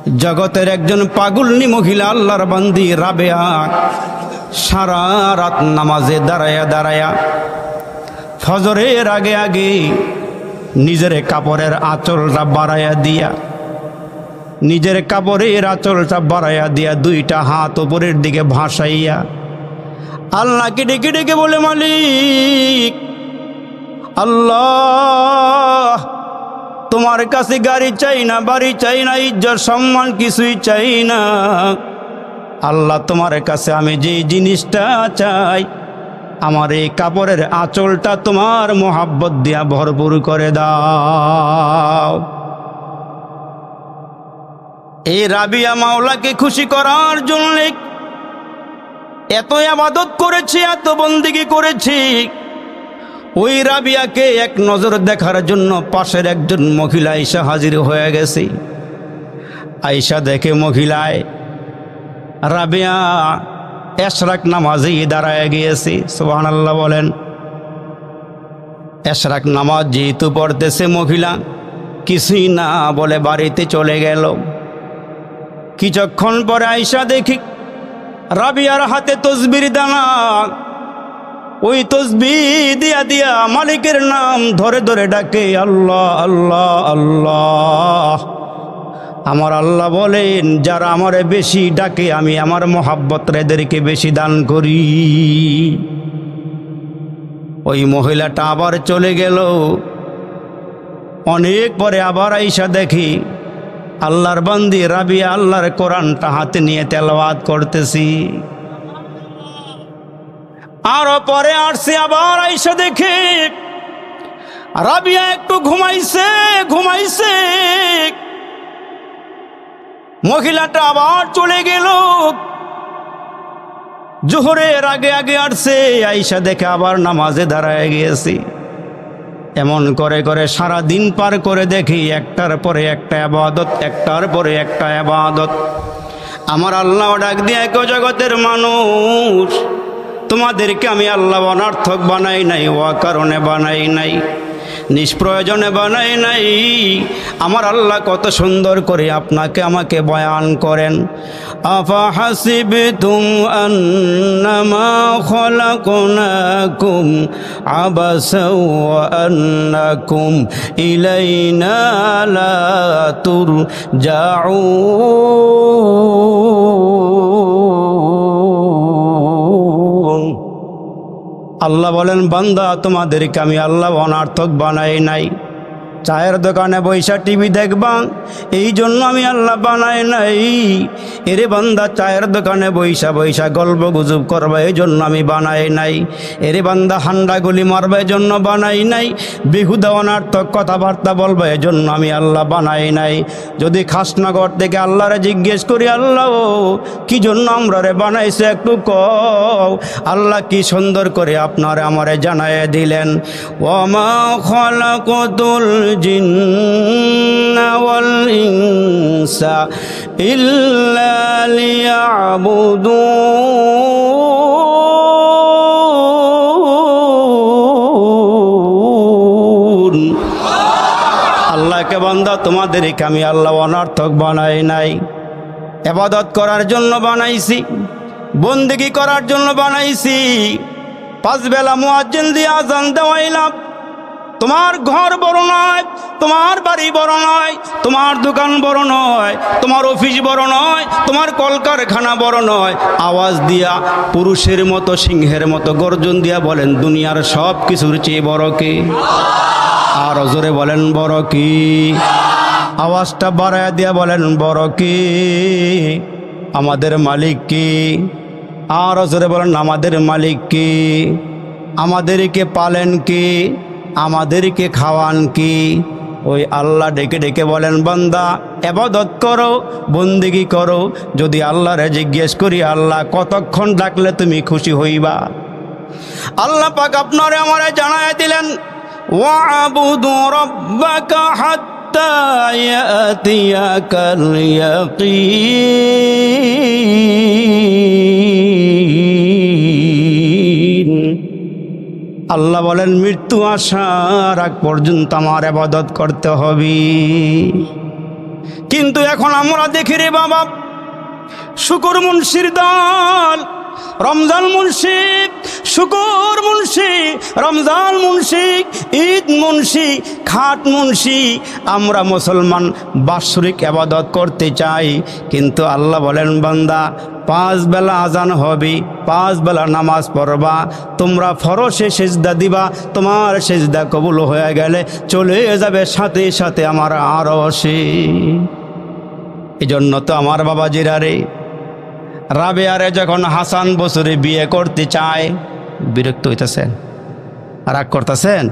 জগতের একজন পাগলনি মহিলা আল্লাহর বান্দি রাবেয়া সারা রাত নামাজে দাঁড়ায়া দাঁড়ায়া ফজরের আগে আগে নিজের কাপড়ের আঁচলটা বাড়াইয়া দিয়া নিজের কাপড়ের আঁচলটা বাড়াইয়া দিয়া দুইটা হাত উপরের দিকে ভাসাইয়া আল্লাহকে ডেকে ডেকে বলে, মালিক আল্লাহ, তোমার কাছে গাড়ি চাই না, বাড়ি চাই না, ইজ্জত সম্মান কিছুই চাই না। আল্লাহ, তোমার কাছে আমি যে জিনিসটা চাই, আমার এই কাপড়ের আঁচলটা তোমার মোহাব্বত দিয়া ভরপুর করে দাও। এই রাবিয়া মাওলাকে খুশি করার জন্য এত ইবাদত করেছি, এত বন্দেগী করেছি। ওই রাবিয়াকে এক নজর দেখার জন্য পাশের একজন মহিলা আয়েশা হাজির হয়ে গেছে। আয়েশা দেখে মহিলায় রাবিয়া এশরাক নামাজে দাঁড়ায় গিয়েছে। সুবহানাল্লাহ বলেন। এশরাক নামাজ যেহেতু পড়তেছে, মহিলা কিছুই না বলে বাড়িতে চলে গেল। কিছুক্ষণ পরে আয়েশা দেখি রাবিয়ার হাতে তসবির দানা, ওই তসবিহ দিয়া দিয়া মালিকের নাম ধরে ধরে ডাকে, আল্লাহ আল্লাহ আল্লাহ। আমার আল্লাহ বলেন, যারা আমারে বেশি ডাকে আমি আমার মোহাব্বত এদেরকে বেশি দান করি। ওই মহিলাটা আবার চলে গেল। অনেক পরে আবার আয়েশা দেখি আল্লাহর বান্দি রাবিয়া আল্লাহর কোরআনটা হাতে নিয়ে তেলাওয়াত করতেছি। আরো পরে আসছে, আবার আয়েশা দেখে রাবিয়া একটু ঘুমাইছে। মহিলাটা আবার চলে গেল। জোহরের আগে আগে আসছে, আয়েশা দেখে আবার নামাজে দাঁড়ায় গিয়েছি। এমন করে করে সারা দিন পার করে দেখি একটার পরে একটা ইবাদত, একটার পরে একটা ইবাদত। আমার আল্লাহ ডাক দিয়ে, এক জগতের মানুষ, তোমাদেরকে আমি আল্লাহ অনর্থক বানাই নাই, অকারণে বানাই নাই, নিষ্প্রয়োজনে বানাই নাই। আমার আল্লাহ কত সুন্দর করে আপনাকে আমাকে বয়ান করেন। আফা হাসিবতুম আন্নামা খলাকনাকুম আবাসা ওয়া আন্নাকুম ইলাইনা লা তুরজাউন। আল্লাহ বলেন, বান্দা, তোমাদেরকে আমি আল্লাহ অনর্থক বানাই নাই। চায়ের দোকানে বৈশা টিভি দেখবা, এই জন্য আমি আল্লাহ বানাই নাই। এরে বান্দা, চায়ের দোকানে বৈশা বৈশা গল্প গুজব করবা, এই জন্য আমি বানাই নাই। এরে বান্দা, হান্ডা গুলি মারবা, এই জন্য বানাই নাই। বেহুদা অনর্থক কথাবার্তা বলবা, এই জন্য আমি আল্লাহ বানাই নাই। যদি খাসনগর থেকে আল্লাহরে জিজ্ঞেস করি, আল্লাহ কি জন্য আমরা রে বানাইছে, একটু কও। আল্লাহ কি সুন্দর করে আপনারে আমারে জানায় দিলেন, ওয়ামা খালাকাতুল জিন্না ওয়াল ইনসা ইল্লা লিয়াবুদুন। আল্লাহকে বান্দা, তোমাদেরকে আমি আল্লাহ অনর্থক বানাই নাই। ইবাদত করার জন্য বানাইছি, বন্দেগী করার জন্য বানাইছি। 5 বেলা মুয়াজ্জিন দিয়ে আযান দেওয়াইলাম। তোমার ঘর বড় নয়, তোমার বাড়ি বড় নয়, তোমার দোকান বড় নয়, তোমার অফিস বড় নয়, তোমার কলকারখানা বড় নয়। আওয়াজ দিয়া পুরুষের মতো, সিংহের মতো গর্জন দিয়া বলেন, দুনিয়ার সব কিছুর চেয়ে বড় কে? আর জোরে বলেন, বড় কি? আওয়াজটা বাড়ায় দিয়া বলেন, বড় কি? আমাদের মালিক কি? আর জোরে বলেন, আমাদের মালিক কি? আমাদেরকে পালেন কি? আমাদেরকে খাওয়ান কি? ওই আল্লাহ ডেকে ডেকে বলেন, বান্দা ইবাদত করো, বন্দেগী করো। যদি আল্লাহরে জিজ্ঞেস করি, আল্লাহ কতক্ষণ ডাকলে তুমি খুশি হইবা? আল্লাহ পাক আপনারে আমারে জানায় দিলেন, ওয়াবুদু রাব্বাকা হাত্তা ইয়াতিয়াকাল ইয়াকিন। আল্লাহ বলেন, মৃত্যু আসার আগ পর্যন্ত আমার ইবাদত করতে হবে। কিন্তু এখন আমরা দেখি রে বাবা, শুকুর মুন্সির দল, রমজান মুন্সি, শুকুর মুন্সি, রমজান মুন্সি, ঈদ মুন্সি, খাট মুন্সি, আমরা মুসলমান বাৎসরিক ইবাদত করতে চাই, কিন্তু আল্লাহ বলেন বান্দা 5 বেলা আজান হবে, 5 বেলা নামাজ পড়বা, তোমরা ফরজে সিজদা দিবা, তোমার সিজদা কবুল হয়ে গেলে চলে যাবে সাথে সাথে আমার আরশে। এজন্য তো আমার বাবাজিরা রে, রাবেয়ারে যখন হাসান বসরি বিয়ে করতে চায়, বিরক্ত হইতেছেন, রাগ করতেছেন?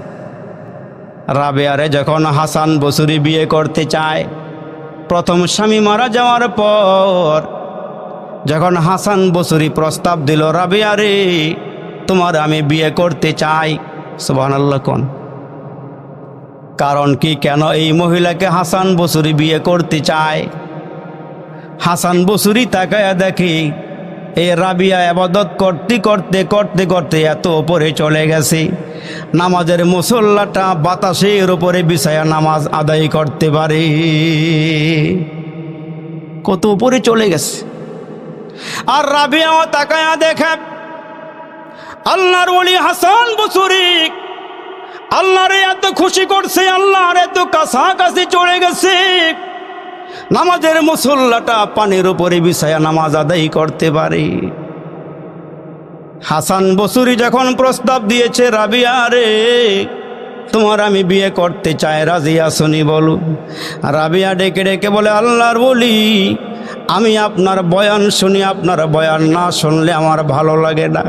রাবেয়ারে যখন হাসান বসরি বিয়ে করতে চায়, প্রথম স্বামী মারা যাওয়ার পর যখন হাসান বসরি প্রস্তাব দিল, রাবেয়ারে তোমার আমি বিয়ে করতে চাই, সুবহানাল্লাহ কোন কারণ কি, কেন এই মহিলাকে হাসান বসরি বিয়ে করতে চায়? হাসান বসরি তাকায়া দেখি এই রাবিয়া ইবাদত করতে করতে করতে করতে এত উপরে চলে গেছে, নামাজের মুসল্লাটা বাতাসের উপরে বিছায়া নামাজ আদায় করতে পারে, কত উপরে চলে গেছে। আর রাবিয়াও তাকায়া দেখে আল্লাহর ওলি হাসান বসরি আল্লাহরে এত খুশি করছে, আল্লাহর এত কাছাকাছি চলে গেছে, নামাজের মুসল্লাটা পানির উপরে বিছায়া নামাজ আদায় করতে পারে। হাসান বসরি যখন প্রস্তাব দিয়েছে, রাবিয়া রে তোমার আমি বিয়ে করতে চাই, রাজি আসনি বলো? রাবিয়া ডেকে ডেকে বলে, আল্লাহর বলি আমি আপনার বয়ান শুনি, আপনার বয়ান না শুনলে আমার ভালো লাগে না,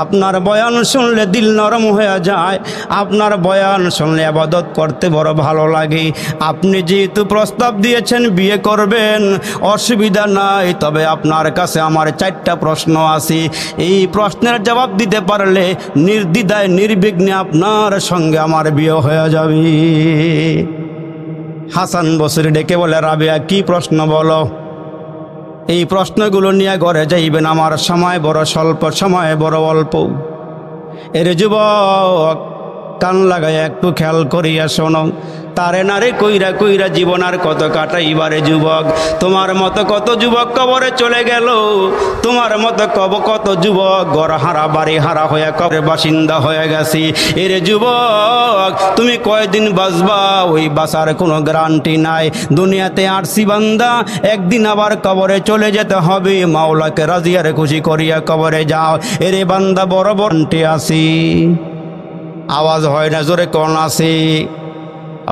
আপনার বয়ান শুনলে দিল নরম হয়ে যায়, আপনার বয়ান শুনলে ইবাদত করতে বড় ভালো লাগে, আপনি যেহেতু প্রস্তাব দিয়েছেন বিয়ে করবেন অসুবিধা নাই, তবে আপনার কাছে আমার 4টা প্রশ্ন আছে, এই প্রশ্নের জবাব দিতে পারলে নির্দ্বিধায় নির্বিঘ্নে আপনার সঙ্গে আমার বিয়ে হয়ে যাবে। হাসান বসরি ডেকে বলে, রাবিয়া কি প্রশ্ন বলো? এই প্রশ্নগুলো নিয়ে ঘরে যাইবেন, আমার সময় বড় স্বল্প, সময় বড় অল্প। এর যুবক কান লাগায় একটু খেয়াল করিয়া শোনো, তারে নারে কইরা কইরা জীবন আর কত কাটাইবারে যুবক, তোমার মতো কত যুবক কবরে চলে গেল, তোমার মতো কত যুবক ঘর হারা বাড়ি হারা হয়ে কবরের বাসিন্দা হয়ে গেছে। এর যুবক তুমি কয়দিন বাঁচবা, ওই বাঁচার কোনো গ্যারান্টি নাই, দুনিয়াতে আসছি বান্দা, একদিন আবার কবরে চলে যেতে হবে, মাওলাকে রাজিয়ার খুশি করিয়া কবরে যাও। এরে বান্দা বড় বন্টে আসি, আওয়াজ হয় না, জোরে কোন আছে?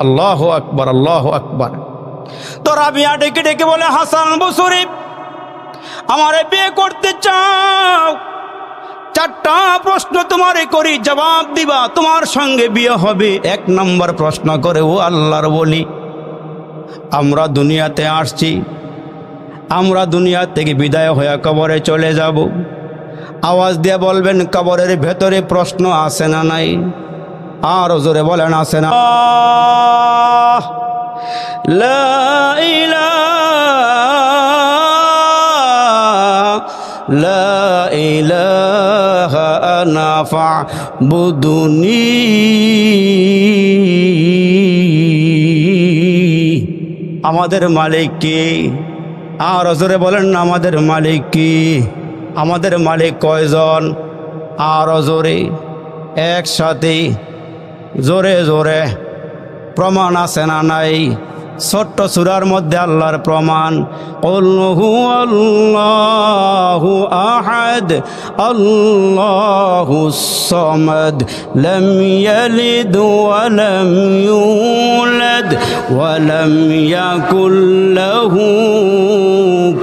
আল্লাহু আকবার, আল্লাহু আকবার। তো রাবিয়া ডেকে ডেকে বলে, হাসান বসরি আমারে বিয়ে করতে চাও, 4টা প্রশ্ন তোমারে করি, জবাব দিবা, তোমার সঙ্গে বিয়ে হবে। 1 নম্বর প্রশ্ন করে, ও আল্লাহর বলি, আমরা দুনিয়াতে আসছি, আমরা দুনিয়া থেকে বিদায় হয়ে কবরে চলে যাব, আওয়াজ দিয়ে বলবেন কবরের ভেতরে প্রশ্ন আছে না নাই? আর জোরে বলেন আছে না? লা ইলাহা আনা ফা'বুদুনি, আমাদের মালিক কে? আর জোরে বলেন না, আমাদের মালিক কি? আমাদের মালিক কয়জন? আর জোরে একসাথে জোরে জোরে প্রমাণ আছে না নাই? ছোট্ট সূরার মধ্যে আল্লাহর প্রমাণ, কুল হুয়াল্লাহু আহাদ আল্লাহুস সামাদ লাম ইয়ালিদ ওয়া লাম ইউলাদ ওয়া লাম ইয়াকুল লাহু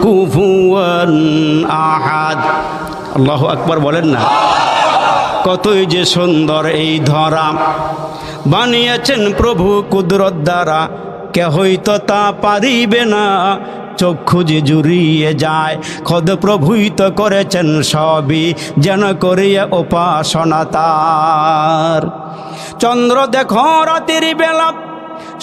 কুফুয়ান আহাদ। আল্লাহু আকবার বলেন না? কতই যে সুন্দর এই ধরা, বানিয়েছেন প্রভু কুদরত দ্বারা, কেহই তো তা পারিবে না, চক্ষু যে জুড়িয়ে যায়, খোদ প্রভুই তো করেছেন সবই, যেন করিয়া উপাসনা তার। চন্দ্র দেখো রাতের বেলা,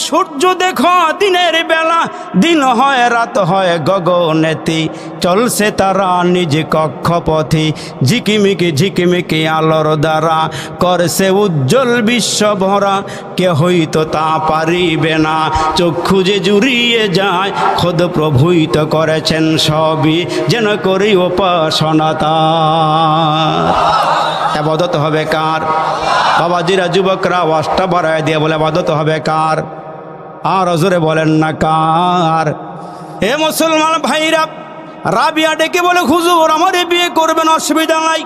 সূর্য দেখো দিনের বেলা, দিন হয় রাত হয় গগনেতে, চলছে তারা নিজ কক্ষপথে, ঝিকিমিকি ঝিকিমিকি আলোর দ্বারা করছে উজ্জ্বল বিশ্ব ভরা, কে হইতো তা পারিবে না, চক্ষু যে জুড়িয়ে যায়, খোদ প্রভুই তো করেছেন সবই, যেন করি উপাসনা তার। ইবাদত হবে কার? বাবাজিরা যুবকরা ওয়াজটা বাড়ায় দিয়ে বলে ইবাদত হবে কার? আর জোরে বলেন না কার? এ মুসলমান ভাইরা, রাবিয়া ডেকে বলে হুজুর আমারে বিয়ে করবেন, অসুবিধা নাই।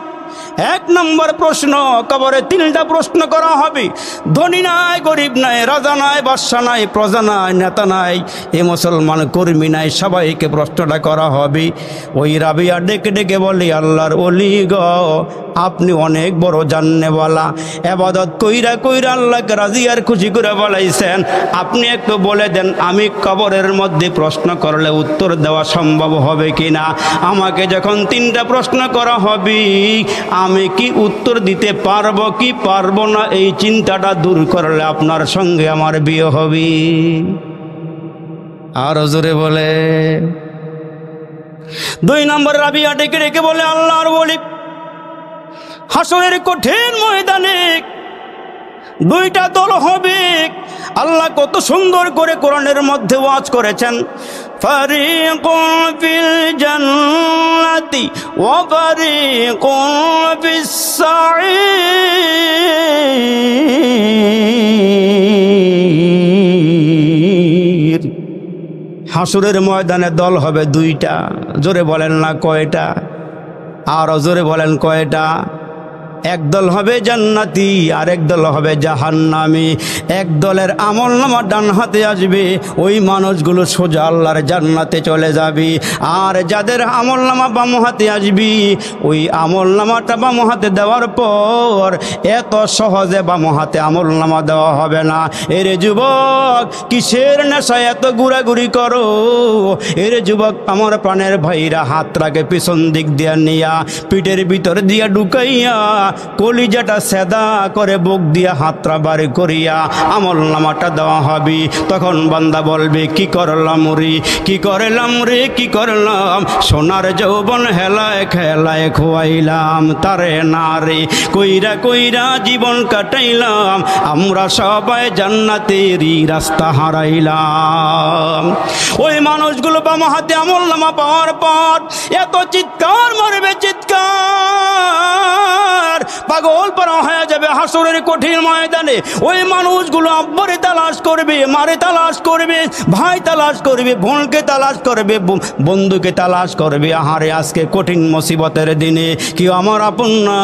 এক নম্বর প্রশ্ন, কবরে 3টা প্রশ্ন করা হবে। ধনী নাই, গরিব নাই, রাজা নাই, বাদশা নাই, প্রজা নাই, নেতা নাই, এ মুসলমান কর্মী নাই, সবাইকে প্রশ্নটা করা হবে। ওই রাবিয়া ডেকে ডেকে বলে আল্লাহর ওলি গো, আপনি অনেক বড় জান্নেওয়ালা, ইবাদত কইরা কইরা আল্লাহকে রাজি আর খুশি করে বলাইছেন, আপনি একটু বলে দেন আমি কবরের মধ্যে প্রশ্ন করলে উত্তর দেওয়া সম্ভব হবে কিনা? আমাকে যখন 3টা প্রশ্ন করা হবে, আমি কি উত্তর দিতে পারবো কি পারবো না, এই চিন্তাটা দূর করলে আপনার সঙ্গে আমার বিয়ে হবে। আর জোরে বলে। 2 নম্বর রাবিয়া ডেকে ডেকে বলে আল্লাহর ওলি, হাসরের কঠিন ময়দানে 2টা দল হবে। আল্লাহ কত সুন্দর করে কোরআনের মধ্যে ওয়াজ করেছেন, ফারিকুন ফিল জান্নাতি ওয়া ফারিকুন ফিস সাঈর। হাসরের ময়দানে দল হবে 2টা। জোরে বলেন না কয়টা? আর জোরে বলেন কয়টা? এক দল হবে জান্নাতি, আর এক দল হবে জাহান্নামী। এক দলের আমলনামা ডান হাতে আসবে, ওই মানুষগুলো সোজা আল্লাহর জান্নাতে চলে যাবে। আর যাদের আমলনামা বাম হাতে আসবে, ওই আমলনামাটা বাম হাতে দেওয়ার পর এত সহজে বাম হাতে আমলনামা দেওয়া হবে না। এরে যুবক, কিসের নেশায় এত ঘুরাঘুরি করো? এরে যুবক, আমার প্রাণের ভাইরা, হাতটাকে পিছন দিক দিয়া নিয়া পিঠের ভিতর দিয়া ঢুকাইয়া কলিজাটা সেদা করে বুক দিয়া হাতটা বাড়ি করিয়া আমলনামাটা দেওয়া হবে। তখন বান্দা বলবে কি করলাম রে, কি করলাম রে, কি করলাম, সোনার যৌবন হেলায় খেলায় খোয়াইলাম তারে না রে, কইরা কইরা জীবন কাটাইলাম, আমরা সবাই জান্নাতেরই রাস্তা হারাইলাম। ওই মানুষগুলো বাম হাতে আমলনামা পাওয়ার পর এত চিৎকার মারবে, চিৎকার, পাগল পারা হয়ে যাবে হাসরের কঠিন ময়দানে। ওই মানুষগুলো আব্বারে তালাশ করবে, মারে তালাশ করবে, ভাই তালাশ করবে, বোনকে তালাশ করবে, বন্ধুকে তালাশ করবে। আহারে আজকে কঠিন মুসিবতের দিনে কেউ আমার আপন না,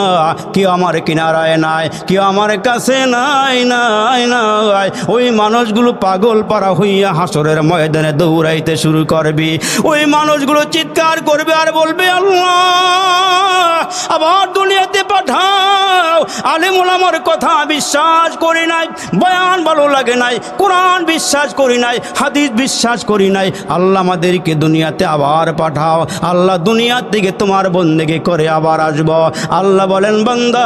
কেউ আমার কিনারায় নাই, কেউ আমার কাছে নাই নাই নাই। ওই মানুষগুলো পাগল পারা হইয়া হাসরের ময়দানে দৌড়াইতে শুরু করবে। ওই মানুষগুলো চিৎকার করবে আর বলবে আল্লাহ আবার দুনিয়াতে পাঠাও। আলেম ওলামার কথা বিশ্বাস করি নাই, বয়ান ভালো লাগে নাই, কোরআন বিশ্বাস করি নাই, হাদিস বিশ্বাস করি নাই, আল্লাহ আমাদেরকে দুনিয়াতে আবার পাঠাও। আল্লাহ দুনিয়ার থেকে তোমার বন্দেগি করে আবার আসব। আল্লাহ বলেন বান্দা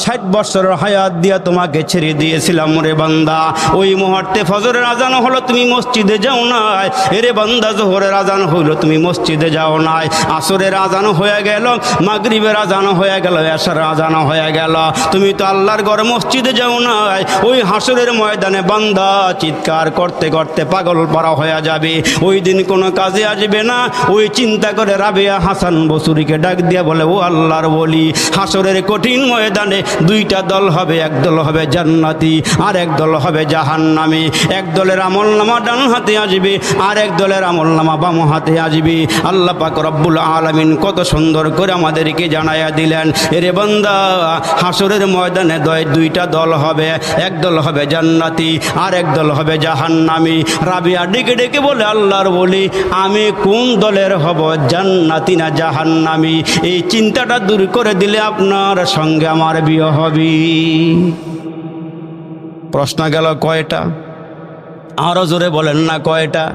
60 বছরের হায়াত দিয়া তোমাকে ছেড়ে দিয়েছিলাম রে বান্দা, ওই মুহূর্তে ফজরের আজান হলো তুমি মসজিদে যাও নাই, এরে বান্দা জোহরের আজান হইলো তুমি মসজিদে যাও নাই, আসরের আজান হয়ে গেল, মাগরিবের আজান হয়ে গেল, এশার আজান হয়ে গেল, তুমি তো আল্লাহর ঘরে মসজিদে যাও নাই। ওই হাসরের ময়দানে বান্দা চিৎকার করতে করতে পাগল পারা হয়ে যাবে, ওই দিন কোনো কাজে আসবে না। ওই চিন্তা করে রাবেয়া হাসান বসুরিকে ডাক দিয়া বলে ও আল্লাহর ওলি, হাসরের কঠিন ময়দানে 2টা দল হবে, এক দল হবে জান্নাতি আর এক দল হবে জাহান্নামী। এক দলের আমলনামা ডান হাতে আসবে, আর এক দলের আমলনামা বাম হাতে আসবে। আল্লাহ পাক রব্বুল আলামিন কত সুন্দর করে আমাদেরকে জানাইয়া দিলেন, এরে বান্দা হাসরের ময়দানে 2টা দল হবে, এক দল হবে জান্নাতি আর এক দল হবে জাহান্নামী। রাবিয়া ডেকে ডেকে বলে আল্লাহর বলি আমি কোন দলের হব, জান্নাতি না জাহান্নামী? এই চিন্তাটা দূর করে দিলে আপনার সঙ্গে আমার বিয়ে হবে। প্রশ্ন গেল কয়টা? আরো জোরে বলেন না কয়টা?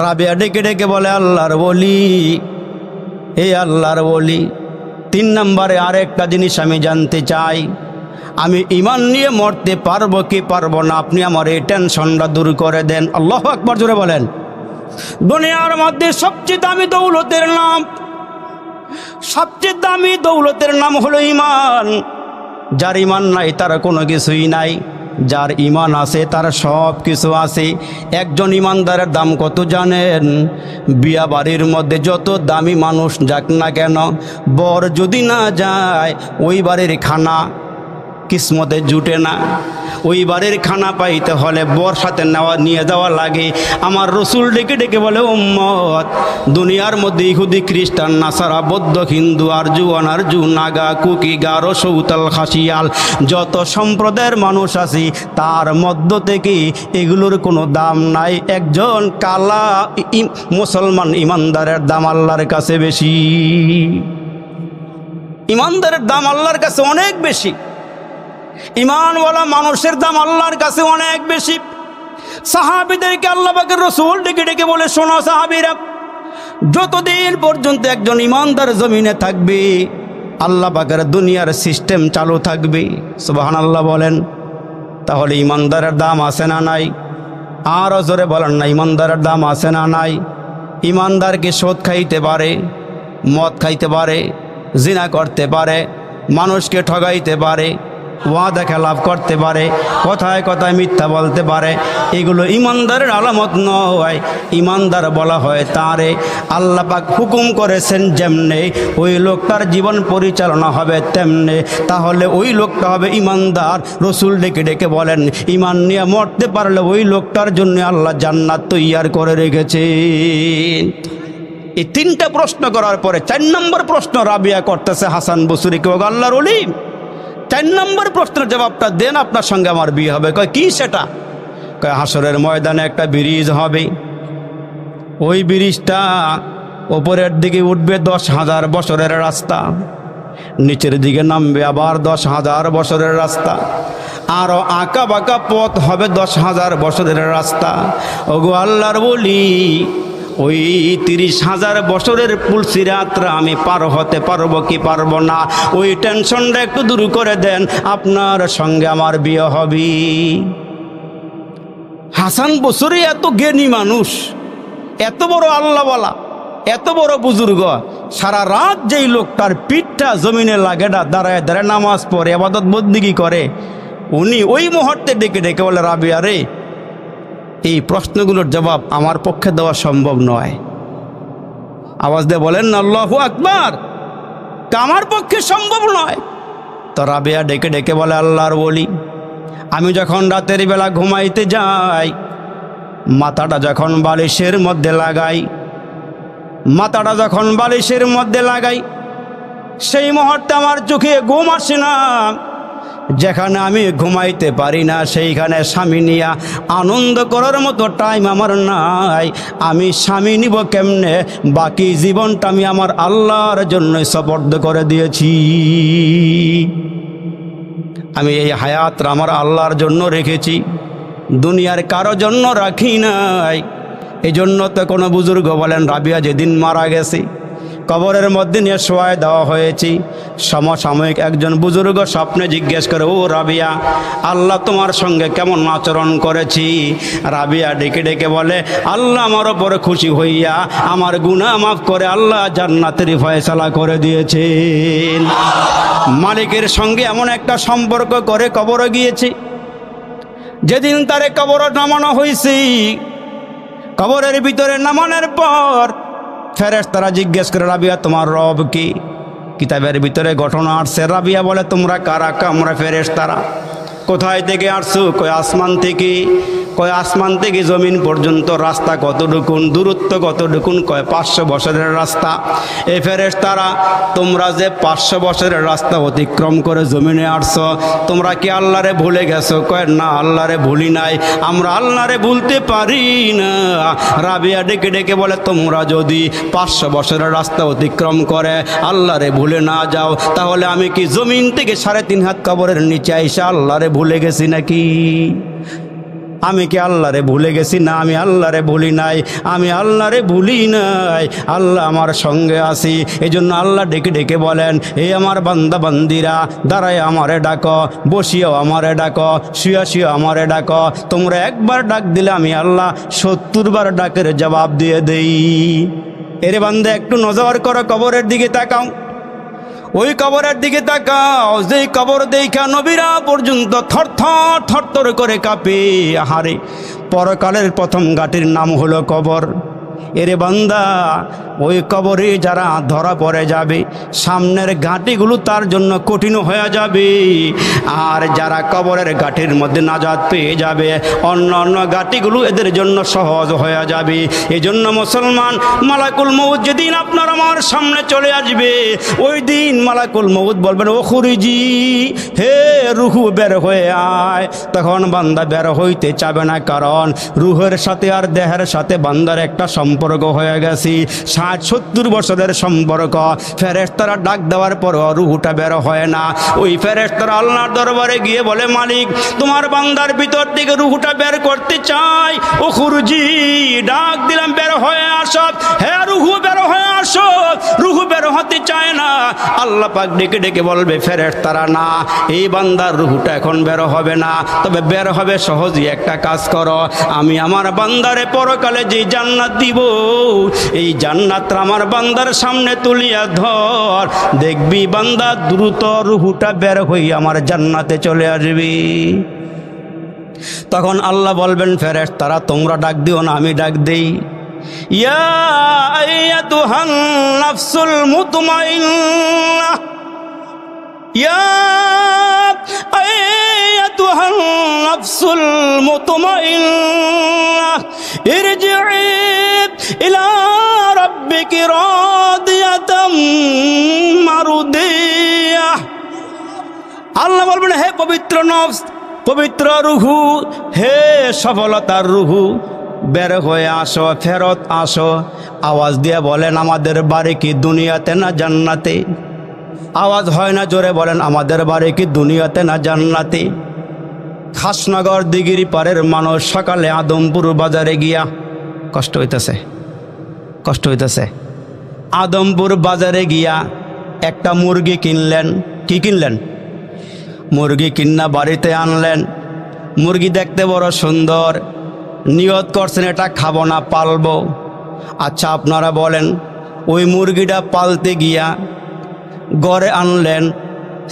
রাবিয়া ডেকে ডেকে বলে আল্লাহর বলি, এই আল্লাহর বলি 3 নম্বরে আরেকটা জিনিস আমি জানতে চাই, আমি ইমান নিয়ে মরতে পারবো কি পারবো না, আপনি আমার এই টেনশনটা দূর করে দেন। আল্লাহু আকবার, জোরে বলেন। দুনিয়ার মধ্যে সবচেয়ে দামি দৌলতের নাম, সবচেয়ে দামি দৌলতের নাম হলো ইমান। যার ইমান নাই তার কোনো কিছুই নাই, যার ইমান আছে তার সব কিছু আছে। একজন ইমানদারের দাম কত জানেন? বিয়া বাড়ির মধ্যে যত দামি মানুষ যাক না কেন, বর যদি না যায় ওই বাড়ির খানা কিসমতে জুটে না। ওই বাড়ির খানা পাইতে হলে বর সাথে নিয়ে যাওয়া লাগে। আমার রসুল ডেকে ডেকে বলে, উম্মত, দুনিয়ার মধ্যে ইহুদি, খ্রিস্টান, নাসারা, বৌদ্ধ, হিন্দু, আরজু, অনারজু, নাগা, কুকি, গারো, সৌতাল, খাসিয়াল, যত সম্প্রদায়ের মানুষ আছে তার মধ্য থেকে এগুলোর কোনো দাম নাই। একজন কালা মুসলমান ইমানদারের দাম আল্লাহর কাছে বেশি। ইমানদারের দাম আল্লাহর কাছে অনেক বেশি। ইমানওয়ালা মানুষের দাম আল্লাহর কাছে অনেক বেশি। সাহাবীদেরকে আল্লাহ পাকের রাসূল ডেকে ডেকে বলে, শোনো সাহাবীরা, যতদিন পর্যন্ত একজন ইমানদার জমিনে থাকবে আল্লাহ পাকের দুনিয়ার সিস্টেম চালু থাকবে। সুবহানাল্লাহ বলেন। তাহলে ইমানদারের দাম আছে না নাই? আরও জোরে বলেন না, ইমানদারের দাম আছে না নাই? ইমানদারকে সুদ খাইতে পারে, মদ খাইতে পারে, জিনা করতে পারে, মানুষকে ঠগাইতে পারে, ওয়াদা খেলাফ করতে পারে, কথায় কথায় মিথ্যা বলতে পারে। এগুলো ইমানদারের আলামত নয়। ইমানদার বলা হয় তারে আল্লাহ পাক হুকুম করেছেন যেমনে ওই লোকটার জীবন পরিচালনা হবে তেমনে, তাহলে ওই লোকটা হবে ইমানদার। রসুল ডেকে ডেকে বলেন, ইমান নিয়ে মরতে পারলে ওই লোকটার জন্য আল্লাহ জান্নাত তৈয়ার করে রেখেছেন। এই তিনটা প্রশ্ন করার পরে 4 নম্বর প্রশ্ন রাবিয়া করতেছে হাসান বসরিকে, ও আল্লাহর ওলি, 4 নম্বর প্রশ্নের জবাবটা দেন, আপনার সঙ্গে আমার বিয়ে হবে। কয় কি সেটা? কয় হাসরের ময়দানে একটা ব্রিজ হবে, ওই ব্রিজটা ওপরের দিকে উঠবে 10,000 বছরের রাস্তা, নিচের দিকে নামবে আবার 10,000 বছরের রাস্তা, আরো আঁকা বাঁকা পথ হবে 10,000 বছরের রাস্তা। ওগো আল্লাহর ওলি, ওই 30,000 বছরের পুলসিরাতরা আমি পার হতে পারবো কি পারবো না, ওই টেনশনটা একটু দূর করে দেন, আপনার সঙ্গে আমার বিয়ে হবে। হাসান বসরি এত জ্ঞানী মানুষ, এত বড় আল্লাহওয়ালা, এত বড় বুজুর্গ, সারা রাত যেই লোকটার পিঠটা জমিনে লাগে না, দাঁড়ায় দাঁড়ায় নামাজ পড়ে, ইবাদত বন্দেগী করে, উনি ওই মুহূর্তে ডেকে ডেকে বলে, রাবিয়া রে, এই প্রশ্নগুলোর জবাব আমার পক্ষে দেওয়া সম্ভব নয়। আওয়াজ দিয়ে বলেন না আল্লাহু আকবার। আমার পক্ষে সম্ভব নয়। তো রাবিয়া ডেকে ডেকে বলে, আল্লাহর ওলি, আমি যখন রাতের বেলা ঘুমাইতে যাই, মাথাটা যখন বালিশের মধ্যে লাগাই, মাথাটা যখন বালিশের মধ্যে লাগাই, সেই মুহূর্তে আমার চোখে ঘুম আসে না। যেখানে আমি ঘুমাইতে পারি না সেইখানে স্বামী নিয়া আনন্দ করার মতো টাইম আমার নাই। আমি স্বামী নিব কেমনে? বাকি জীবনটা আমি আমার আল্লাহর জন্য সপর্দ করে দিয়েছি। আমি এই হায়াতটা আমার আল্লাহর জন্য রেখেছি, দুনিয়ার কারো জন্য রাখি নাই। এই জন্য তো কোনো বুজুর্গ বলেন, রাবিয়া যেদিন মারা গেছে কবরের মধ্যে নিয়ে শোয়ায় দেওয়া হয়েছি, সমসাময়িক একজন বুজুর্গ স্বপ্নে জিজ্ঞেস করে, ও রাবিয়া, আল্লাহ তোমার সঙ্গে কেমন আচরণ করেছি? রাবিয়া ডেকে ডেকে বলে, আল্লাহ আমার ওপরে খুশি হইয়া আমার গুনাহ মাফ করে আল্লাহ জান্নাতের ফয়সালা করে দিয়েছেন। মালিকের সঙ্গে এমন একটা সম্পর্ক করে কবরে গিয়েছি, যেদিন তারে কবরে নামানো হয়েছে, কবরের ভিতরে নামানোর পর ফেরেশতারা জিজ্ঞেস করে, রাবিয়া তোমার রব কি? কিতাবের ভিতরে ঘটনা আসছে। রাবিয়া বলে, তোমরা কারা? আমরা ফেরেশতারা। কোথায় থেকে আসছো? কয় আসমান থেকে। কয় আসমান থেকে জমিন পর্যন্ত রাস্তা কতটুকুন, দূরত্ব কতটুকুন? কয় 500 বছরের রাস্তা। এই ফেরেশতারা, তোমরা যে 500 বছরের রাস্তা অতিক্রম করে জমিনে আসছো, তোমরা কি আল্লাহরে ভুলে গেছো? কয় না, আল্লাহরে ভুলি নাই, আমরা আল্লাহরে ভুলতে পারি না। রাবিয়া ডেকে ডেকে বলে, তোমরা যদি 500 বছরের রাস্তা অতিক্রম করে আল্লাহরে ভুলে না যাও, তাহলে আমি কি জমিন থেকে 3.5 হাত কবরের নিচে আইসা আল্লাহরে ভুলে গেছি নাকি? আমি কি আল্লাহরে ভুলে গেছি? না, আমি আল্লাহরে ভুলি নাই, আমি আল্লাহরে ভুলি নাই, আল্লাহ আমার সঙ্গে আছি। এই জন্য আল্লাহ ডেকে ডেকে বলেন, এই আমার বান্দা বান্দিরা, দাঁড়ায় আমারে ডাকো, বসিও আমারে ডাকো, শুয়া শুয়া আমারে ডাকো। তোমরা একবার ডাক দিলে আমি আল্লাহ 70 বার ডাকের জবাব দিয়ে দেই। এরে বান্দা, একটু নজর করো, কবরের দিকে তাকাও, ওই কবরের দিকে তাকাও, যেই কবর দেখা নবীরা পর্যন্ত থরথর থরথর করে কাঁপে। আহারে, পরকালের প্রথম ঘাটির নাম হলো কবর। এরে বান্দা, ওই কবরে যারা ধরা পড়ে যাবে, সামনের ঘাটিগুলো তার জন্য কঠিন হয়ে যাবে। আর যারা কবরের ঘাটির মধ্যে নাজাত পেয়ে যাবে, অন্য অন্য ঘাটিগুলো এদের জন্য সহজ হয়ে যাবে। এই জন্য মুসলমান, মালাকুল মউত যেদিন আপনার আমার সামনে চলে আসবে, ওই দিন মালাকুল মউত বলবেন, ও খুরিজি, হে রুহু বের হয়ে আয়। তখন বান্দা বের হইতে চাবে না, কারণ রুহের সাথে আর দেহের সাথে বান্দার একটা সম্পর্ক হয়ে গেছে, 60-70 বছরের সম্পর্ক। ফেরেশতারা ডাক দেওয়ার পর রুহুটা বের হয় না। ওই ফেরেশতারা আল্লাহর দরবারে গিয়ে বলে, মালিক, তোমার বান্দার ভিতর থেকে রুহুটা বের করতে চাই। ও খুরজি, ডাক দিলাম, বের হয়ে আসো। হ্যাঁ, রুহু বের হয়ে আসো। রুহু বের হতে চায় না। আল্লাহ পাক ডেকে ডেকে বলবে, ফেরেশতারা, না, এই বান্দার রুহুটা এখন বের হবে না, তবে বের হবে সহজই একটা কাজ করো, আমি আমার বান্দারে পরকালে যে জান্নাত দিব, এই জান্নাতটা আমার বান্দার সামনে তুলিয়া ধর, দেখবি বান্দা দ্রুত রুহুটা বের হই আমার জান্নাতে চলে আসবি। তখন আল্লাহ বলবেন, ফেরেশতারা, তোমরা ডাক দিও না, আমি ডাক দেই। ইয়া আইয়াতুহান নাফসুল মুতমাইন্নাহ, ইয়া আইয়াতুহান নাফসুল মুতমাইন্নাহ, ইরজিই ইলা রাব্বিকি রাদিয়াতাম মারদিয়াহ। আল্লাহ বলবেন, হে পবিত্র নফস, পবিত্র রুহু, হে সফলতার রুহু, বের হয়ে আসো, ফেরত আসো। আওয়াজ দিয়ে বলেন, আমাদের বাড়ি কি দুনিয়াতে না জান্নাতে? আওয়াজ হয় না, জোরে বলেন, আমাদের বাড়ি কি দুনিয়াতে না জান্নাতে? খাসনগর দিগিরি পাড়ের মানুষ সকালে আদমপুর বাজারে গিয়া, কষ্ট হইতেছে, কষ্ট হইতেছে, আদমপুর বাজারে গিয়া একটা মুরগি কিনলেন। কি কিনলেন? মুরগি কিন্না বাড়িতে আনলেন। মুরগি দেখতে বড় সুন্দর, নিয়ত করছেন এটা খাবো না, পালবো। আচ্ছা, আপনারা বলেন, ওই মুরগিটা পালতে গিয়া ঘরে আনলেন,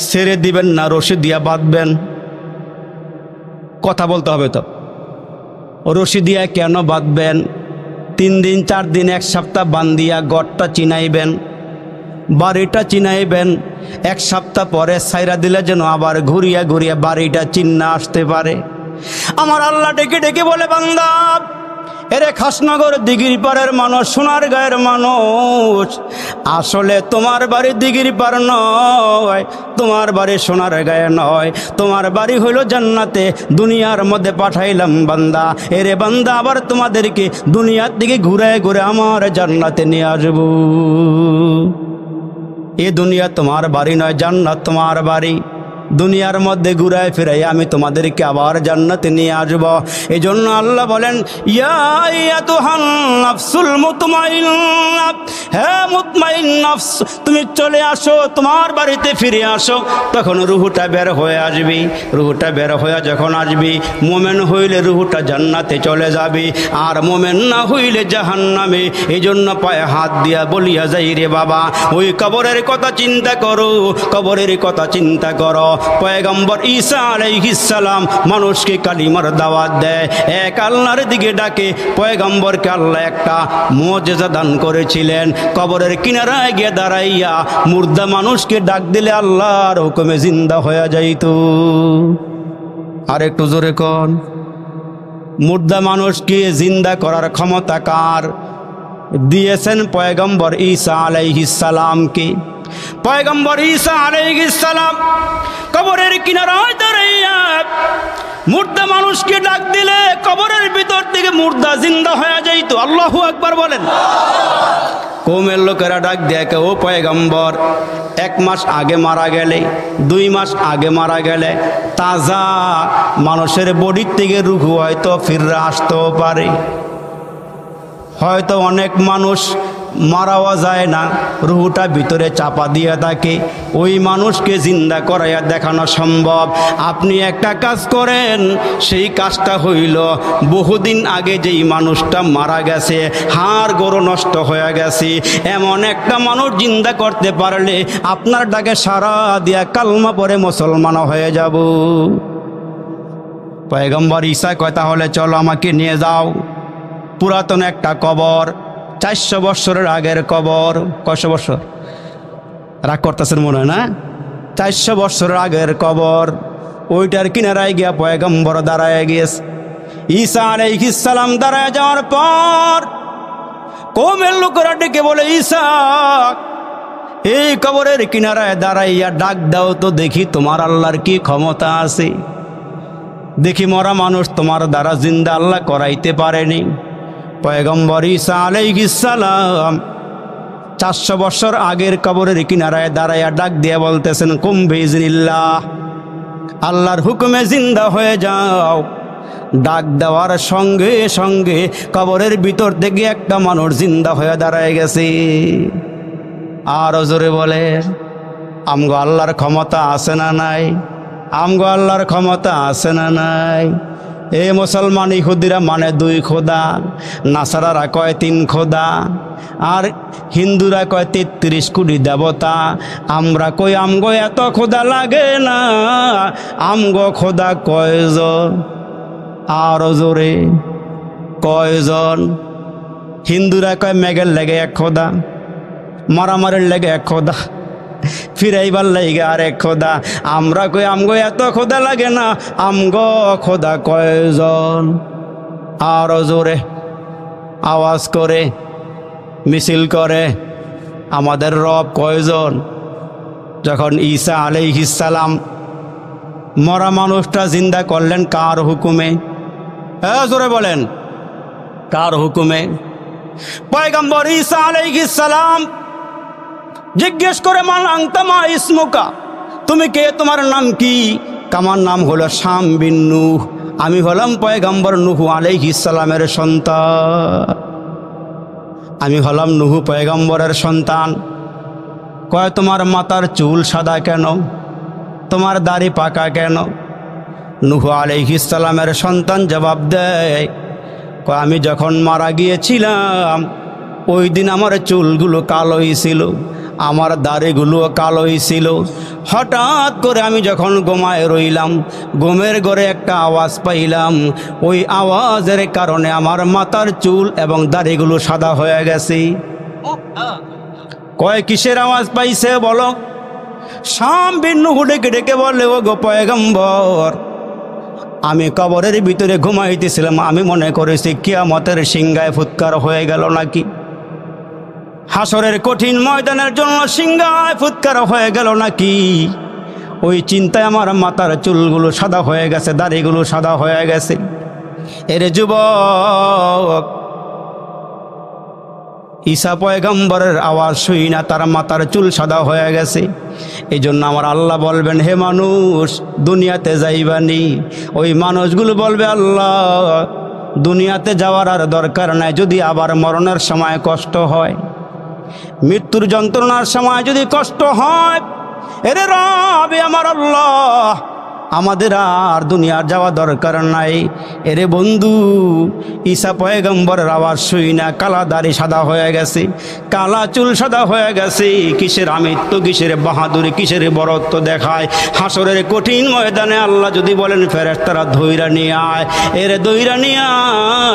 ছেড়ে দিবেন না রশি দিয়া বাঁধবেন? কথা বলতে হবে তো। রশি দিয়া কেন বাঁধবেন? 3 দিন 4 দিন 1 সপ্তাহ বান্ধিয়া গড়টা চিনাইবেন, বাড়িটা চিনাইবেন। 1 সপ্তাহ পরে ছাইরা দিলে যেন আবার ঘুরিয়া ঘুরিয়া বাড়িটা চিন্না আসতে পারে। আমার আল্লাহ ডেকে ডেকে বলে, বান্দা, এরে খাসনগর দিঘির পাড়ের মানুষ, সোনার গায়ের মানুষ, আসলে তোমার বাড়ি দিঘির পাড় নয়, তোমার বাড়ি সোনার গায়ে নয়, তোমার বাড়ি হইল জান্নাতে। দুনিয়ার মধ্যে পাঠাইলাম বান্দা, এরে বান্দা, আবার তোমাদেরকে দুনিয়ার দিকে ঘুরে ঘুরে আমার জান্নাতে নিয়ে আসবো। এ দুনিয়া তোমার বাড়ি নয়, জান্নাত তোমার বাড়ি। দুনিয়ার মধ্যে ঘুরায় ফিরাই আমি তোমাদেরকে আবার জান্নাতে নিয়ে আসব। এই জন্য আল্লাহ বলেন, ইয়া আইয়াতুহান নাফসুল মুতমাইন্নাহ, হে মুতমাইন নফস, তুমি চলে আসো, তোমার বাড়িতে ফিরে আসো। তখন রুহুটা বের হয়ে আসবি। রুহুটা বের হয়ে যখন আসবি, মোমেন হইলে রুহুটা জান্নাতে চলে যাবে, আর মোমেন না হইলে জাহান্নামে। এই জন্য পায়ে হাত দিয়া বলিয়া যাই, রে বাবা, ওই কবরের কথা চিন্তা করো, কবরের কথা চিন্তা করো। পয়গম্বর ঈসা আলাইহিস সালাম মানুষকে কালিমার দাওয়াত দেয়, এক আল্লাহর দিকে ডাকে। পয়গম্বরকে আল্লাহ একটা মুজিজা দান করেছিলেন, কবরের কিনারায় গিয়ে দাঁড়াইয়া মুর্দা মানুষকে ডাক দিলে আল্লাহর হুকুমে জিন্দা হয়ে যাইত। আর একটু জোরে কোন, মুর্দা মানুষকে জিন্দা করার ক্ষমতা কার? দিয়েছেন পয়গম্বর ঈসা আলাইহিস সালামকে। পয়গম্বর ঈসা আলাইহিস সালাম কবরের কিনারায় দাঁড়াইয়া মুর্দা মানুষকে ডাক দিলে কবরের ভিতর থেকে মুর্দা জিন্দা হয়ে যাইত। আল্লাহু আকবার বলেন। কওমের লোকেরা ডাক দেয়, ও পয়গম্বর, 1 মাস আগে মারা গেলে, 2 মাস আগে মারা গেলে তাজা মানুষের বডির থেকে রুহু হয়তো ফিরে আসতেও পারে। হয়তো অনেক মানুষ মারাও যায় না, রুহুটা ভিতরে চাপা দিয়ে থাকে, ওই মানুষকে জিন্দা করাইয়া দেখানো সম্ভব। আপনি একটা কাজ করেন, সেই কাজটা হইল বহুদিন আগে যেই মানুষটা মারা গেছে, হাড় গোড় নষ্ট হয়ে গেছে, এমন একটা মানুষ জিন্দা করতে পারলে আপনার ডাকে সারা দিয়া কালমা পরে মুসলমান হয়ে যাব। পয়গম্বর ঈসা কয়, তাহলে চলো আমাকে নিয়ে যাও। পুরাতন একটা কবর, 400 বছরের আগের কবর। কয়শো বছর? রাগ করতেছেন মনে হয় না? 400 বছরের আগের কবর। ওইটার কিনারায় গিয়া পয়গম্বর দাঁড়ায় গিয়েছে। ঈসা আলাইহিস সালাম দাঁড়ায় যাওয়ার পর কওমের লোকেরা ডেকে বলে, ঈসা, এই কবরের কিনারায় দাঁড়াইয়া ডাক দাও তো দেখি তোমার আল্লাহর কি ক্ষমতা আছে, দেখি মরা মানুষ তোমার দ্বারা জিন্দা আল্লাহ করাইতে পারেনি। পয়গম্বর ঈসা আলাইহিস সালাম 400 বছর আগের কবরের কিনারায় দাঁড়াইয়া ডাক দিয়ে বলতেছেন, কুম বিইজনিল্লাহ, আল্লাহর হুকুমে জিন্দা হয়ে যাও। ডাক দেওয়ার সঙ্গে সঙ্গে কবরের ভিতর থেকে একটা মানুষ জিন্দা হয়ে দাঁড়ায় গেছে। আর জোরে বলে, আমগো আল্লাহর ক্ষমতা আছে না নাই? আমগো আল্লাহর ক্ষমতা আছে না নাই? এই মুসলমান ইহুদিরা মানে 2 খোদা, নাসারারা কয় 3 খোদা, আর হিন্দুরা কয় 33 কোটি দেবতা। আমরা কই আমগো এত খোদা লাগে না, আমগো খোদা কয়জন? আর জোরে কয়জন? হিন্দুরা কয় মেঘের লেগে 1 খোদা, মারামারির লেগে 1 খোদা, ফিরাইবার লাইগা আর 1 খোদা। আমরা কই আমগো এত খোদা লাগে না, আমগো খোদা কয়জন? আর জোরে আওয়াজ করে মিছিল করে, আমাদের রব কয়জন? যখন ঈসা আলাইহিস সালাম মরা মানুষটা জিন্দা করলেন কার হুকুমে? জোরে বলেন, কার হুকুমে? পয়গম্বর ঈসা আলাইহিস সালাম জিজ্ঞেস করে, মান আনতা মা ইসমুকা, তুমি কে, তোমার নাম কি? আমার নাম হলো শাম বিন নূহ, আমি হলাম পয়গম্বর নূহ আলাইহিস সালামের সন্তান, আমি হলাম নূহ পয়গম্বরের সন্তান। কয়, তোমার মাথার চুল সাদা কেন, তোমার দাড়ি পাকা কেন? নূহ আলাইহিস সালামের সন্তান জবাব দেয়, কয়, আমি যখন মারা গিয়েছিলাম ওই দিন আমার চুলগুলো কালোই ছিল, আমার দাড়িগুলোও কালোই ছিল। হঠাৎ করে আমি যখন ঘুমায় রইলাম, ঘুমের ঘরে একটা আওয়াজ পাইলাম, ওই আওয়াজের কারণে আমার মাথার চুল এবং দাড়িগুলো সাদা হয়ে গেছে। কয়, কিসের আওয়াজ পাইছে বলো? শাম বিন নূহ ডেকে ডেকে বলে, ও গো পয়গম্বর, আমি কবরের ভিতরে ঘুমাইতেছিলাম, আমি মনে করেছি কিয়ামতের সিংহায় ফুৎকার হয়ে গেল নাকি, হাসরের কঠিন ময়দানের জন্য সিংহায় ফুৎকার হয়ে গেল নাকি, ওই চিন্তায় আমার মাথার চুলগুলো সাদা হয়ে গেছে, দাড়িগুলো সাদা হয়ে গেছে। এর যুবক, ঈসা পয়গম্বরের আওয়াজ শুই না তার মাথার চুল সাদা হয়ে গেছে। এই জন্য আমার আল্লাহ বলবেন, হে মানুষ, দুনিয়াতে যাইবানি। ওই মানুষগুলো বলবে, আল্লাহ, দুনিয়াতে যাওয়ার আর দরকার নাই, যদি আবার মরণের সময় কষ্ট হয়, মৃত্যুর যন্ত্রণার সময় যদি কষ্ট হয়, এরে রব আমার আল্লাহ, আমাদের আর দুনিয়ার যাওয়া দরকার নাই। এরে বন্ধু, ঈসা পয়গম্বরের আওয়াজ শুই না কালা দাড়ি সাদা হয়ে গেছে, কালা চুল সাদা হয়ে গেছে। কিসের আমিত্ব, কিসের বাহাদুরি, কিসের বরত্ব দেখায়? হাসরের কঠিন ময়দানে আল্লাহ যদি বলেন ফেরেশতারা ধইরা নিয়ে আয়, এরে ধইরা নিয়ে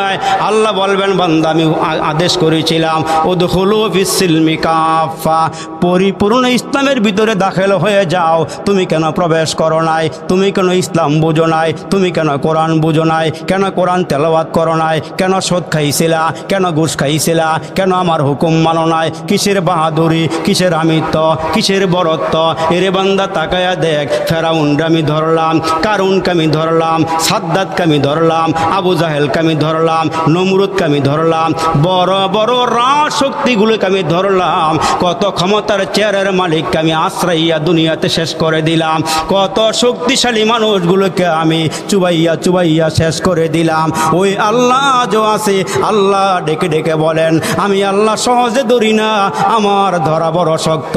আয়, আল্লাহ বলবেন, বান্দা, আমি আদেশ করেছিলাম উদখুলু ফিস সিলমি কাফা, পরিপূর্ণ ইসলামের ভিতরে দাখিল হয়ে যাও, তুমি কেন প্রবেশ করো নাই? তুমি তুমি কেন ইসলাম বুঝো নাই, তুমি কেন কোরআন বুঝো নাই, কেন কোরআন তেলাওয়াত করো নাই, কেন সুদ খাইছিলা, কেন ঘুষ খাইছিলা, কেন আমার হুকুম মানো নাই, কিসের বাহাদুরি, কিসের আমিত্ব, কিসের বরত্ব। এরে বান্দা তাকায়া দেখ, ফেরাউনকে আমি ধরলাম, কারুনকে আমি ধরলাম, সাদ্দাতকে আমি ধরলাম, আবু জাহেলকে আমি ধরলাম, নমরুদকে আমি ধরলাম, বড় বড় রাজ শক্তিগুলোকে আমি ধরলাম, কত ক্ষমতার চেয়ারের মালিককে আমি আশ্রইয়া দুনিয়াতে শেষ করে দিলাম, কত শক্তিশালী মানুষগুলোকে আমি চুবাইয়া চুবাইয়া শেষ করে দিলাম। ওই আল্লাহ যে আছে, আল্লাহ ডেকে ডেকে বলেন, আমি আল্লাহ সহজে ধরি না, আমার ধরা বড় শক্ত।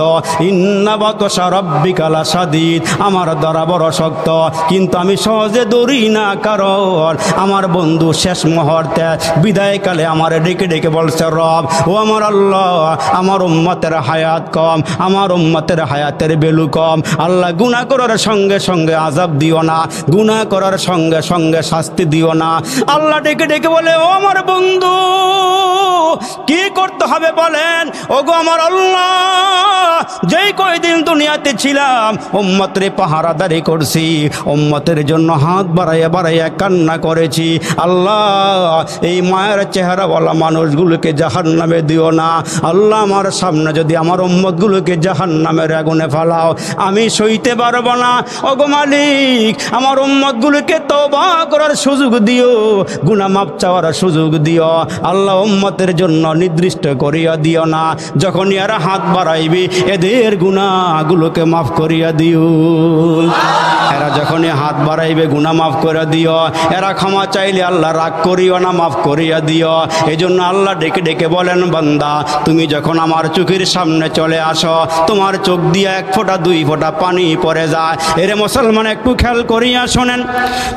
ইন্না বাতশা রাব্বিকা লাশাদীদ, আমার ধরা বড় শক্ত, কিন্তু আমি সহজে ধরি না, কারণ আমার বন্ধু শেষ মুহূর্তে বিদায়কালে আমার ডেকে ডেকে বলছে, রব ও আমার আল্লাহ, আমার উম্মতের হায়াত কম, আমার উম্মতের হায়াতের ভ্যালু কম, আল্লাহ গুনাহ করার সঙ্গে সঙ্গে আযাব দিও না, গুনাহ করার সঙ্গে সঙ্গে শাস্তি দিও না। আল্লাহ ডেকে ডেকে বলে, ও আমার বন্ধু কি করতে হবে বলেন? ওগো আমার আল্লাহ, যেই কয়দিন দুনিয়াতে ছিলাম উম্মতের পাহারাদারি করছি, উম্মতের জন্য হাত বাড়াইয়া বাড়াইয়া কান্না করেছি, আল্লাহ এই মায়ের চেহারাওয়ালা মানুষগুলোকে জাহান্নামে দিও না। আল্লাহ আমার সামনে যদি আমার উম্মতগুলোকে জাহান্নামের আগুনে ফালাও, আমি সইতে পারবো না। ওগো মালিক, আমার উম্মতগুলোকে তওবা করার সুযোগ দিও, গুনাহ মাফ চাওয়ার সুযোগ দিও। আল্লাহ উম্মতের জন্য নির্দিষ্ট করিয়া দিও না, যখন এরা হাত বাড়াইবে এদের গুনাহগুলোকে মাফ করিয়া দিও। এরা যখনই হাত বাড়াইবে গুনাহ মাফ করে দিও, এরা ক্ষমা চাইলে আল্লাহ রাগ করিও না, মাফ করিয়া দিও। এই জন্য আল্লাহ ডেকে ডেকে বলেন, বান্দা তুমি যখন আমার চোখের সামনে চলে আসো, তোমার চোখ দিয়ে এক ফোঁটা দুই ফোঁটা পানি পড়ে যায়। এরে মুসলমান একটু খেয়াল করিয়া শোনেন,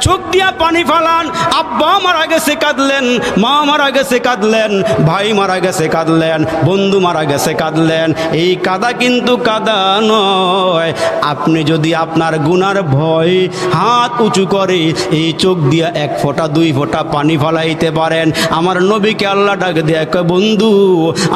চোখ দিয়া পানি ফালান, আব্বা মারা গেছে কাঁদলেন, মা মারা গেছে কাঁদলেন, ভাই মারা গেছে কাঁদলেন, বন্ধু মারা গেছে কাঁদলেন। এই কাদা কিন্তু কাদা নয়। আপনি যদি আপনার গুনার ভয় হাত উঁচু করে এই চোখ দিয়া এক ফোঁটা দুই ফোঁটা পানি ফালাইতে পারেন, আমার নবীকে আল্লাহ ডাক দিয়ে, বন্ধু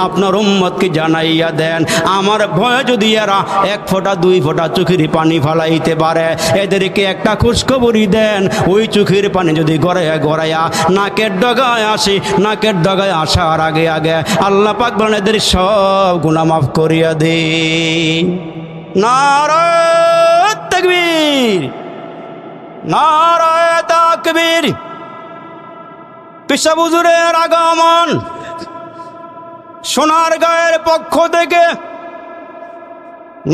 আপনার উম্মতকে জানাইয়া দেন, আমার ভয় যদি এরা এক ফোঁটা দুই ফোঁটা চোখের পানি ফালাইতে পারে, এদেরকে একটা খুশখবরি দেন, ওই চোখের পানি যদি গড়াইয়া গড়াইয়া নাকের ডগায় আসে, নাকের ডগায় আসার আগে আগে আল্লাহ পাক বলেন এদের সব গুনাহ মাফ করিয়া দে। নারায়ে তাকবীর, নারায়ে তাকবীর। পেশা হুজুরের আগমন, সোনারগাঁয়ের পক্ষ থেকে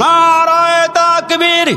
নারায়ে তাকবীর।